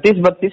30-32।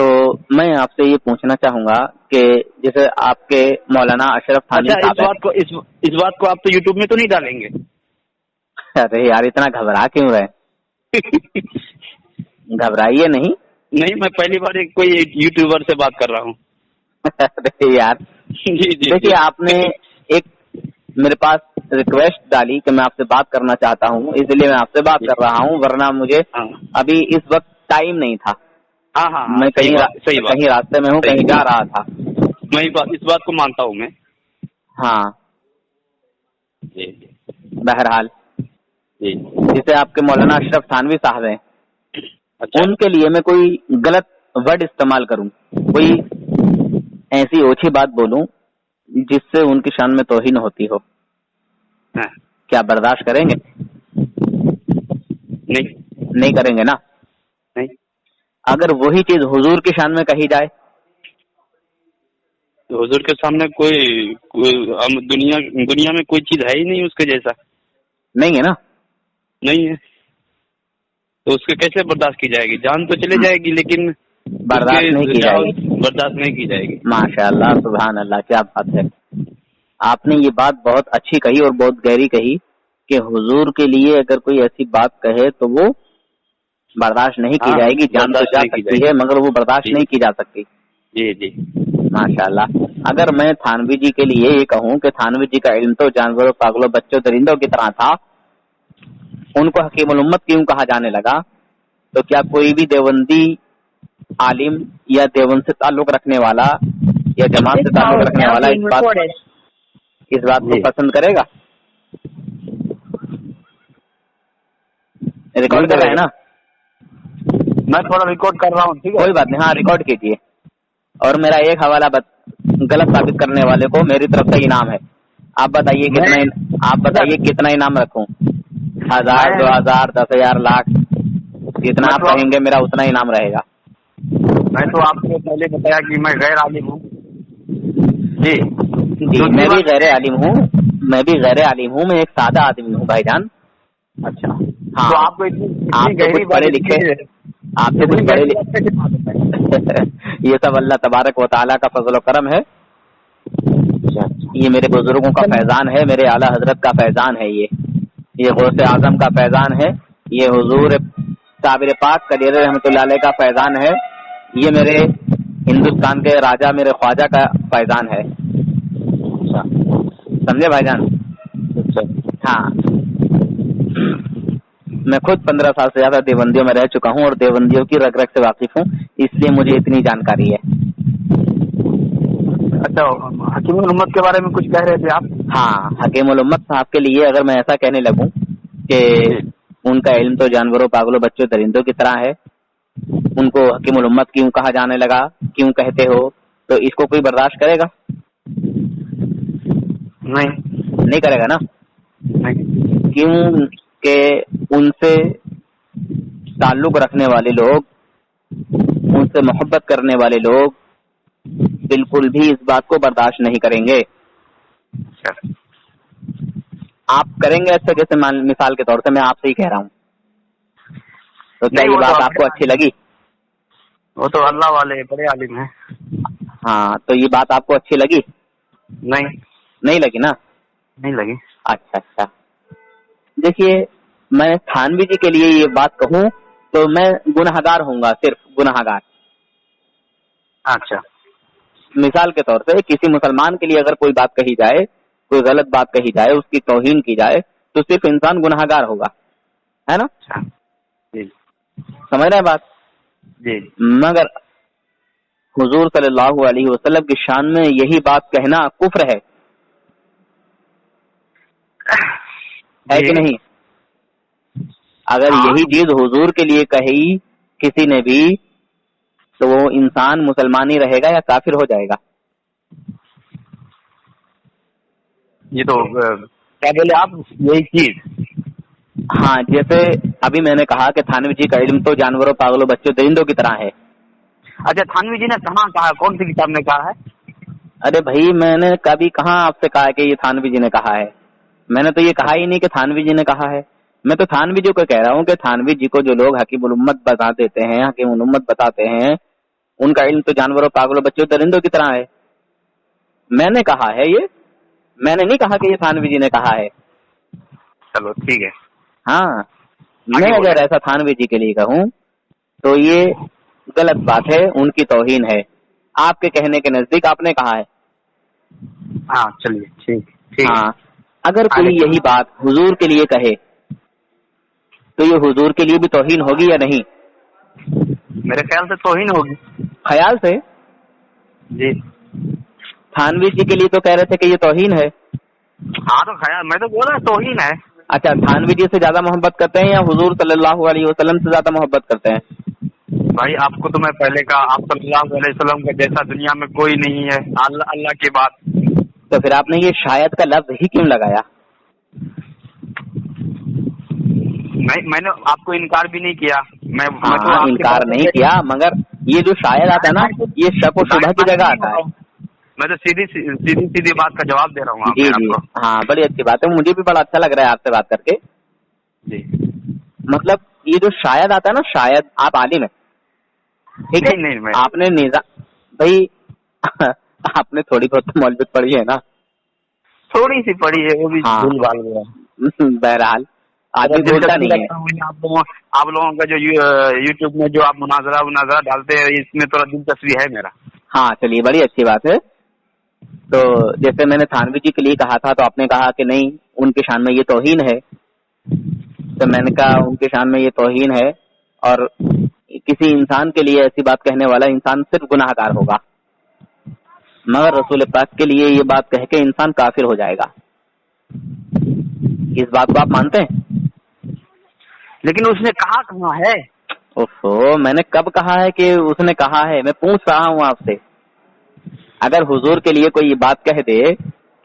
تو میں آپ سے یہ پوچھنا چاہوں گا کہ جیسے آپ کے مولانا اشرف تھانوی اچھا، صاحب اس بات کو آپ تو یوٹیوب میں تو نہیں ڈالیں گے؟ ارے یار اتنا گھبرا کیوں رہے؟ گھبرائیے نہیں. نہیں، میں پہلی بار کوئی یوٹیوبر سے بات کر رہا ہوں. ارے یار جی جی دیکھیے، آپ نے ایک میرے پاس ریکویسٹ ڈالی کہ میں آپ سے بات کرنا چاہتا ہوں، اس لیے میں آپ سے بات کر رہا ہوں، ورنہ مجھے ہاں ابھی اس وقت ٹائم نہیں تھا. ہاں ہاں، میں صحیح بات کہیں راستے میں ہوں، کہیں جا رہا تھا. میں اس بات کو مانتا ہوں میں. ہاں جی بہرحال جی. جسے آپ کے مولانا اشرف تھانوی صاحب ہیں، اچھا، ان کے لیے میں کوئی غلط ورڈ استعمال کروں، کوئی ایسی اوچھی بات بولوں جس سے ان کی شان میں توہین ہوتی ہو، ہاں، کیا برداشت کریں گے؟ نہیں کریں گے نا. نہیں. اگر وہی چیز حضور کی شان میں کہی جائے؟ حضور کے سامنے دنیا میں کوئی چیز ہے ہی نہیں اس کے جیسا. نہیں ہے نا. نہیں ہے تو اس کے کیسے برداشت کی جائے گی؟ جان تو چلے جائے گی لیکن برداشت نہیں کی جائے گی. برداشت نہیں کی جائے گی. ماشاء اللہ، سبحان اللہ، کیا بات ہے. آپ نے یہ بات بہت اچھی کہی اور بہت گہری کہی کہ حضور کے لیے اگر کوئی ایسی بات کہے تو وہ برداشت نہیں کی جائے گی. جان تو جا سکتی ہے مگر وہ برداشت نہیں کی جا سکتی. جی جی. ماشاء اللہ. اگر میں تھانوی جی کے لیے یہ کہوں کہ تھانوی جی کا علم تو جانوروں، پاگلوں، بچوں، درندوں کی طرح تھا، ان کو حکیم الامت کیوں کہا جانے لگا، تو کیا کوئی بھی دیوبندی عالم یا دیوبند سے تعلق رکھنے والا یا جماعت سے تعلق رکھنے والا اس بات کو پسند کرے گا؟ ریکارڈ کر رہے ہیں نا؟ میں تھوڑا ریکارڈ کر رہا ہوں. ٹھیک ہے، کوئی بات نہیں. ہاں ریکارڈ کیجیے. اور میرا ایک حوالہ غلط ثابت کرنے والے کو میری طرف سے انعام ہے. آپ بتائیے کتنا انعام رکھوں؟ 1000، 2000، 10,000، لاکھ؟ جتنا آپ کہیں گے میرا اتنا انعام رہے گا. میں تو آپ کو پہلے بتایا کہ میں غیر عالم ہوں. جی جی میں بھی غیر عالم ہوں. میں ایک سادہ آدمی ہوں بھائی جان. اچھا. ہاں، تو آپ کو آپ تو کچھ پڑھے لکھے، آپ سے کچھ پڑھے لکھے. یہ سب اللہ تبارک و تعالیٰ کا فضل و کرم ہے. یہ میرے بزرگوں کا فیضان ہے، میرے اعلیٰ حضرت کا فیضان ہے. یہ غوث اعظم کا فیضان ہے. یہ حضور صابر پاک قدیر رحمۃ اللہ علیہ کا فیضان ہے. یہ میرے ہندوستان کے راجا میرے خواجہ کا فیضان ہے. سمجھے بھائی جان؟ ہاں، میں خود 15 سال سے زیادہ دیوبندیوں میں رہ چکا ہوں اور دیوبندیوں کی رگ رگ سے واقف ہوں، اس لیے مجھے اتنی جانکاری ہے. اچھا، حکیم الامت کے بارے میں کچھ کہہ رہے تھے آپ؟ ہاں، حکیم الامت صاحب کے لیے اگر میں ایسا کہنے لگوں کہ ان کا علم تو جانوروں، پاگلوں، بچوں، درندوں کی طرح ہے، ان کو حکیم الامت کیوں کہا جانے لگا، کیوں کہتے ہو، تو اس کو کوئی برداشت کرے گا؟ نہیں کرے گا نا. کیوں کہ ان سے تعلق رکھنے والے لوگ، ان سے محبت کرنے والے لوگ بالکل بھی اس بات کو برداشت نہیں کریں گے. آپ کریں گے ایسا؟ جیسے مثال کے طور سے میں آپ سے ہی کہہ رہا ہوں، تو کیا یہ بات آپ کو اچھی لگی؟ وہ تو اللہ والے بڑے عالم ہیں. ہاں، تو یہ بات آپ کو اچھی لگی؟ نہیں لگی نا؟ نہیں لگی. اچھا. دیکھیے، میں تھانوی جی کے لیے یہ بات کہوں تو میں گنہگار ہوں گا، صرف گنہگار. اچھا. مثال کے طور پہ کسی مسلمان کے لیے اگر کوئی بات کہی جائے، کوئی غلط بات کہی جائے، اس کی توہین کی جائے تو صرف انسان گنہگار ہوگا، ہے نا؟ جی. سمجھ رہے ہیں بات؟ جی. مگر حضور صلی اللہ علیہ وسلم کی شان میں یہی بات کہنا کفر ہے کہ نہیں؟ اگر یہی چیز حضور کے لیے کہی کسی نے بھی تو وہ انسان مسلمان ہی رہے گا یا کافر ہو جائے گا؟ یہ تو کیا بولے آپ، یہی چیز. ہاں، جیسے ابھی میں نے کہا کہ تھانوی جی کا علم تو جانوروں، پاگلوں، بچوں، درندوں کی طرح ہے. اچھا، تھانوی جی نے کہاں کہا، کون سی کتاب میں کہا ہے؟ ارے بھائی، میں نے کبھی کہاں آپ سے کہا کہ یہ تھانوی جی نے کہا ہے. میں نے تو یہ کہا ہی نہیں کہ تھانوی جی نے کہا ہے. میں تو تھانوی جی کو کہہ رہا ہوں کہ تھانوی جی کو جو لوگ حکیم الامت بتا دیتے ہیں، حکیم الامت بتاتے ہیں، ان کا علم تو جانوروں پاگلوں بچوں درندوں کی طرح ہے. میں نے کہا ہے یہ, میں نے نہیں کہا کہ یہ تھانوی جی نے کہا ہے. چلو ٹھیک ہے. ہاں, میں اگر ایسا تھانوی جی کے لیے کہوں تو یہ غلط بات ہے, ان کی توہین ہے. آپ کے کہنے کے نزدیک آپ نے کہا ہے. ہاں چلیے ٹھیک. ہاں, اگر کوئی یہی بات حضور کے لیے کہے تو یہ حضور کے لیے بھی توہین ہوگی یا نہیں؟ میرے خیال سے توہین ہوگی. خیال سے جی. تھانوی جی کے لیے تو کہہ رہے تھے کہ یہ توہین ہے. ہاں تو خیال, میں تو بول رہا توہین ہے. اچھا, تھانوی جی سے زیادہ محبت کرتے ہیں یا حضور صلی اللہ علیہ وسلم سے زیادہ محبت کرتے ہیں؟ بھائی آپ کو تو میں پہلے کہا, آپ صلی اللہ علیہ وسلم کا جیسا دنیا میں کوئی نہیں ہے, اللہ کی بات. تو پھر آپ نے یہ شاید کا لفظ ہی کیوں لگایا؟ میں نے آپ کو انکار بھی نہیں کیا. میں تو ہاں, انکار نہیں کیا, مگر یہ جو شاید آتا ہے نا, یہ شک و شبہ کی جگہ آتا ہے. میں تو سیدھی بات کا جواب دے رہا ہوں. جی جی, ہاں, بڑی اچھی بات ہے, مجھے بھی بڑا اچھا لگ رہا ہے آپ سے بات کر کے. جی. مطلب یہ جو شاید آتا ہے نا, شاید آپ عالم ہیں, ٹھیک ہے, نہیں آپ نے بھائی آپ نے تھوڑی بہت مولویت پڑھی ہے نا؟ تھوڑی سی پڑھی ہے, وہ بھی بھول بھال گیا. بہرحال آدمی بھولتا نہیں ہے. آپ لوگوں کا جو یوٹیوب میں جو آپ مناظرہ ڈالتے ہیں, اس میں تھوڑا دلچسپی ہے میرا. ہاں چلیے, بڑی اچھی بات ہے. تو جیسے میں نے تھانوی جی کے لیے کہا تھا تو آپ نے کہا کہ نہیں, ان کی شان میں یہ توہین ہے. تو میں نے کہا ان کی شان میں یہ توہین ہے, اور کسی انسان کے لیے ایسی بات کہنے والا انسان صرف گناہ گار ہوگا, مگر رسول پاک کے لیے یہ بات کہہ کے انسان کافر ہو جائے گا. اس بات کو آپ مانتے ہیں؟ لیکن اس نے کہا کہاں ہے؟ میں نے کب کہا ہے کہ اس نے کہا ہے؟ میں پوچھ رہا ہوں آپ سے. اگر حضور کے لیے کوئی یہ بات کہہ دے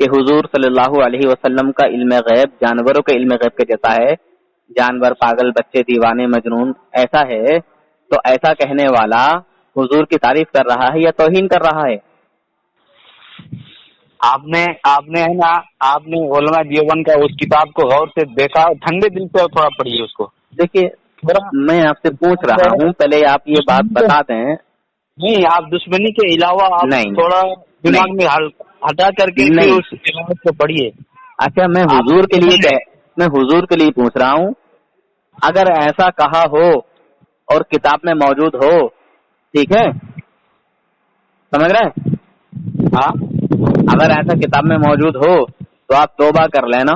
کہ حضور صلی اللہ علیہ وسلم کا علم غیب جانوروں کے علم غیب کے جیسا ہے, جانور پاگل بچے دیوانے مجنون ایسا ہے, تو ایسا کہنے والا حضور کی تعریف کر رہا ہے یا توہین کر رہا ہے؟ آپ نے ہے نا, آپ نے علماء دیوبند کا اس کتاب کو غور سے دیکھا, ٹھنڈے دل سے تھوڑا پڑھیے اس کو. دیکھیے, میں آپ سے پوچھ رہا ہوں, پہلے آپ یہ بات بتا دیں. نہیں, آپ دشمنی کے علاوہ آپ تھوڑا دماغ میں ہٹا کر کے اس علاوہ کو پڑھیے. اچھا, میں حضور کے لیے پوچھ رہا ہوں, اگر ایسا کہا ہو اور کتاب میں موجود ہو, ٹھیک ہے, سمجھ رہے ہیں؟ ہاں, اگر ایسا کتاب میں موجود ہو تو آپ توبہ کر لینا,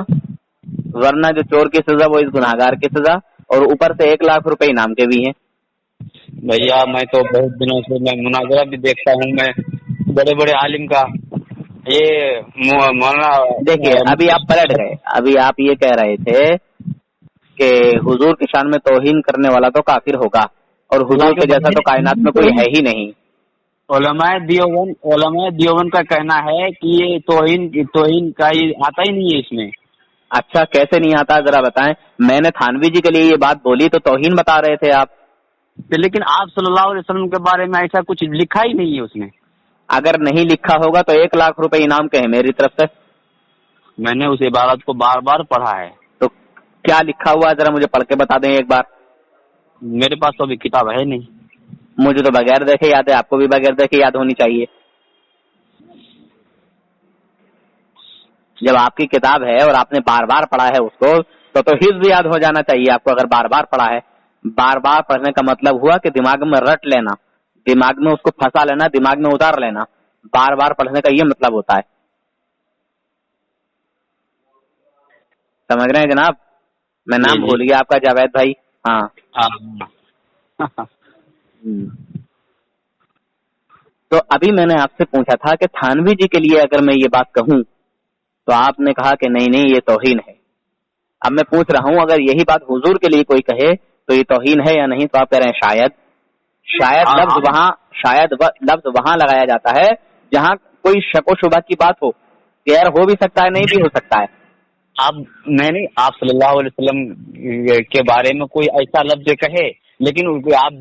ورنہ جو چور کی سزا وہ اس گناہگار کی سزا, اور اوپر سے 1,00,000 روپے انعام کے بھی ہیں. بھیا میں تو بہت دنوں سے میں مناظرہ بھی دیکھتا ہوں, میں بڑے بڑے عالم کا. یہ مولانا دیکھیے, ابھی آپ پلٹ گئے. ابھی آپ یہ کہہ رہے تھے کہ حضور کی شان میں توہین کرنے والا تو کافر ہوگا, اور حضور کے جیسا تو کائنات میں کوئی ہے ہی نہیں. علماء دیوبند کا کہنا ہے کہ یہ توہین کا آتا ہی نہیں ہے اس میں. اچھا, کیسے نہیں آتا ذرا بتائیں. میں نے تھانوی جی کے لیے یہ بات بولی تو توہین بتا رہے تھے آپ. لیکن آپ صلی اللہ علیہ وسلم کے بارے میں ایسا کچھ لکھا ہی نہیں ہے اس میں. اگر نہیں لکھا ہوگا تو 1,00,000 روپے انعام کے ہیں میری طرف سے. میں نے اس عبارت کو بار بار پڑھا ہے. تو کیا لکھا ہوا ہے ذرا مجھے پڑھ کے بتا دیں ایک بار. میرے پاس تو ابھی کتاب ہے نہیں. مجھے تو بغیر دیکھے یاد ہے, آپ کو بھی بغیر دیکھے یاد ہونی چاہیے. جب آپ کی کتاب ہے اور آپ نے بار بار پڑھا ہے اس کو, تو حفظ یاد ہو جانا چاہیے آپ کو. اگر بار بار پڑھا ہے, بار بار پڑھنے کا مطلب ہوا کہ دماغ میں رٹ لینا, دماغ میں اس کو پھنسا لینا, دماغ میں اتار لینا. بار بار پڑھنے کا یہ مطلب ہوتا ہے. سمجھ رہے ہیں جناب؟ میں نام بھول گیا آپ کا, جاوید بھائی. ہاں, تو ابھی میں نے آپ سے پوچھا تھا کہ تھانوی جی کے لیے اگر میں یہ بات کہوں تو آپ نے کہا کہ نہیں یہ توہین ہے. اب میں پوچھ رہا ہوں, اگر یہی بات حضور کے لیے کوئی کہے تو یہ توہین ہے یا نہیں؟ تو آپ کہہ رہے ہیں شاید لفظ وہاں لگایا جاتا ہے جہاں کوئی شک و شبہ کی بات ہو کہ یار ہو بھی سکتا ہے, نہیں بھی ہو سکتا ہے. آپ صلی اللہ علیہ وسلم کے بارے میں کوئی ایسا لفظ کہے, لیکن آپ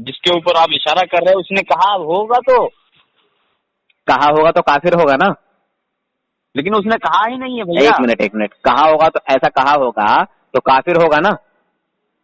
جس کے اوپر آپ اشارہ کر رہے ہیں اس نے کہا ہوگا تو کافر ہوگا نا. لیکن اس نے کہا ہی نہیں ہے بھیا. ایک منٹ, کہا ہوگا تو ایسا کہا ہوگا تو کافر ہوگا نا.